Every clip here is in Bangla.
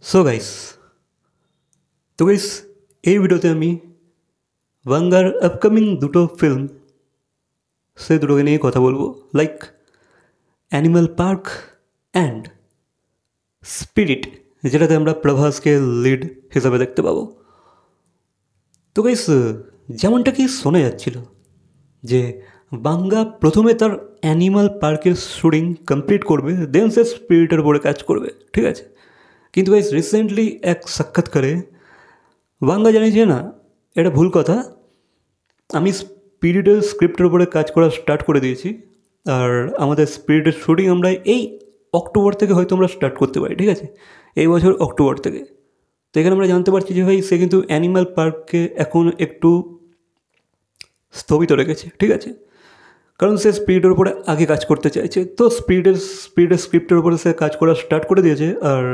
সো গাইস এই ভিডিওতে আমি বাংলার আপকামিং দুটো ফিল্ম সেই দুটোকে নিয়ে কথা বলবো, like animal park and spirit, যেটাতে আমরা প্রভাসকে লিড হিসাবে দেখতে পাবো। তো গাইস, যেমনটা কি শোনা যাচ্ছিল যে বাংলা প্রথমে তার অ্যানিমাল পার্কের শুটিং কমপ্লিট করবে, দেন সে স্পিরিটের উপরে কাজ করবে, ঠিক আছে। কিন্তু গাইস রিসেন্টলি এক সাক্ষাৎকারে বাংলা জানিয়েছে না, এটা ভুল কথা, আমি স্পিরিটের স্ক্রিপ্টের উপরে কাজ করা স্টার্ট করে দিয়েছি, আর আমাদের স্পিরিটের শুটিং আমরা এই অক্টোবর থেকে হয়তো আমরা স্টার্ট করতে পারি, ঠিক আছে, এই বছর অক্টোবর থেকে। তো এখানে আমরা জানতে পারছি যে ভাই সে কিন্তু অ্যানিমাল পার্ককে এখন একটু স্থগিত রেখেছে, ঠিক আছে, কারণ সে স্পিরিটের উপরে আগে কাজ করতে চাইছে। তো স্পিরিটের স্ক্রিপ্টের উপরে সে কাজ করা স্টার্ট করে দিয়েছে, আর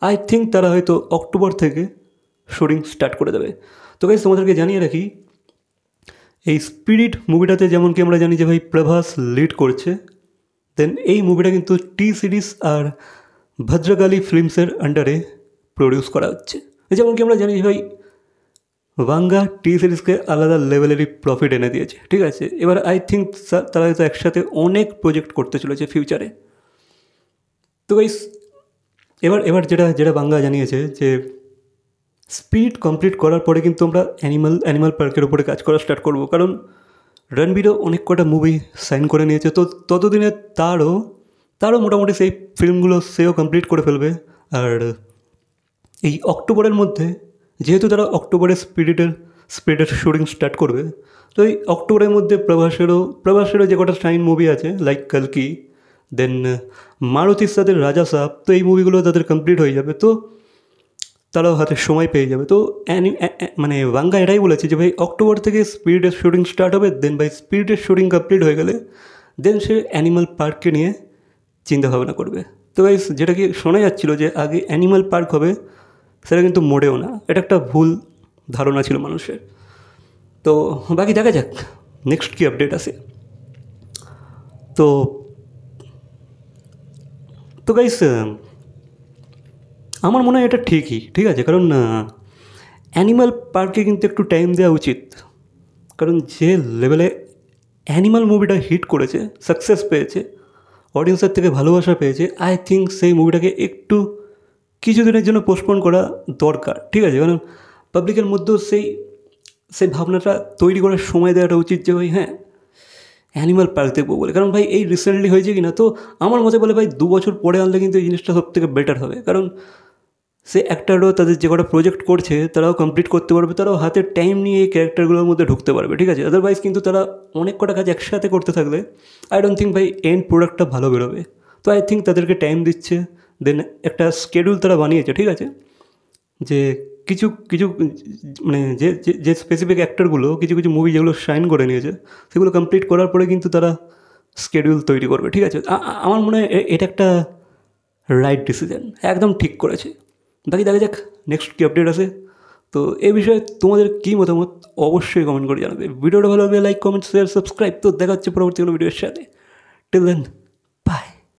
আই থিঙ্ক তারা হয়তো অক্টোবর থেকে শুটিং স্টার্ট করে দেবে। তো গাইস তোমাদেরকে জানিয়ে রাখি, এই স্পিরিট মুভিটাতে যেমন কি আমরা জানি যে ভাই প্রভাস লিড করছে, দেন এই মুভিটা কিন্তু টি সিরিজ আর ভদ্রকালী ফিল্মসের আন্ডারে প্রডিউস করা হচ্ছে। যেমন কি আমরা জানি ভাই বাংলা টি সিরিজকে আলাদা লেভেলেরই প্রফিট এনে দিয়েছে, ঠিক আছে। এবার আই থিঙ্ক তারা হয়তো একসাথে অনেক প্রজেক্ট করতে চলেছে ফিউচারে। তো গাইস এবার এবার যেটা যেটা বাংলা জানিয়েছে যে স্পিরিট কমপ্লিট করার পরে কিন্তু আমরা অ্যানিমাল পার্কের উপরে কাজ করা স্টার্ট করব, কারণ রণবীরও অনেক কটা মুভি সাইন করে নিয়েছে। তো ততদিনে তারও মোটামুটি সেই ফিল্মগুলো সেও কমপ্লিট করে ফেলবে। আর এই অক্টোবরের মধ্যে, যেহেতু তারা অক্টোবরে স্পিরিটের শুটিং স্টার্ট করবে, তো এই অক্টোবরের মধ্যে প্রভাসেরও যে কটা সাইন মুভি আছে, লাইক কালকি, দেন মারুতির সাথে রাজা সাহেব, তো এই মুভিগুলো তাদের কমপ্লিট হয়ে যাবে, তো তারাও হাতে সময় পেয়ে যাবে। তো মানে বাংলা এটাই বলেছে যে ভাই অক্টোবর থেকে স্পিরিটের শুটিং স্টার্ট হবে, দেন ভাই স্পিরিটের শুটিং কমপ্লিট হয়ে গেলে দেন সে অ্যানিমাল পার্ককে নিয়ে চিন্তাভাবনা করবে। তো ভাই যেটা কি শোনা যাচ্ছিলো যে আগে অ্যানিমাল পার্ক হবে, সেটা কিন্তু মোটেও না, এটা একটা ভুল ধারণা ছিল মানুষের। তো বাকি দেখা যাক নেক্সট কী আপডেট আসে। তো তো গাইস আমার মনে হয় এটা ঠিকই, ঠিক আছে, কারণ অ্যানিমাল পার্কে কিন্তু একটু টাইম দেওয়া উচিত, কারণ যে লেভেলে অ্যানিমাল মুভিটা হিট করেছে, সাকসেস পেয়েছে, অডিয়েন্সের থেকে ভালোবাসা পেয়েছে, আই থিঙ্ক সেই মুভিটাকে একটু কিছুদিনের জন্য পোস্টপোন করা দরকার, ঠিক আছে, কারণ পাবলিকের মধ্যেও সেই ভাবনাটা তৈরি করার সময় দেওয়াটা উচিত যে ভাই হ্যাঁ অ্যানিমাল পার্ক দেখবো বলে। কারণ ভাই এই রিসেন্টলি হয়েছে কি না, তো আমার মতে বলে ভাই 2 বছর পরে আনলে কিন্তু এই জিনিসটা সব থেকে বেটার হবে, কারণ সে অ্যাক্টারও তাদের যে কটা প্রজেক্ট করছে তারাও কমপ্লিট করতে পারবে, তারাও হাতে টাইম নিয়ে এই ক্যারেক্টারগুলোর মধ্যে ঢুকতে পারবে, ঠিক আছে। আদারওয়াইজ কিন্তু তারা অনেক কটা কাজ একসাথে করতে থাকলে আই ডোন্ট থিঙ্ক ভাই এন্ড প্রোডাক্টটা ভালো বেরোবে। তো আই থিঙ্ক তাদেরকে টাইম দিচ্ছে, দেন একটা স্কেডিউল তারা বানিয়েছে, ঠিক আছে, যে কিছু কিছু মানে যে যে স্পেসিফিক অ্যাক্টারগুলো কিছু কিছু মুভি যেগুলো সাইন করে নিয়েছে, সেগুলো কমপ্লিট করার পরে কিন্তু তারা স্কেডিউল তৈরি করবে, ঠিক আছে। আমার মনে হয় এটা একটা রাইট ডিসিশন, একদম ঠিক করেছে। বাকি দেখা যাক নেক্সট কী আপডেট আছে। তো এই বিষয়ে তোমাদের কী মতামত অবশ্যই কমেন্ট করে জানাবে। ভিডিওটা ভালো লাগলে লাইক, কমেন্ট, শেয়ার, সাবস্ক্রাইব। তো দেখা হচ্ছে পরবর্তী কোনো ভিডিওর সাথে। Till then, by.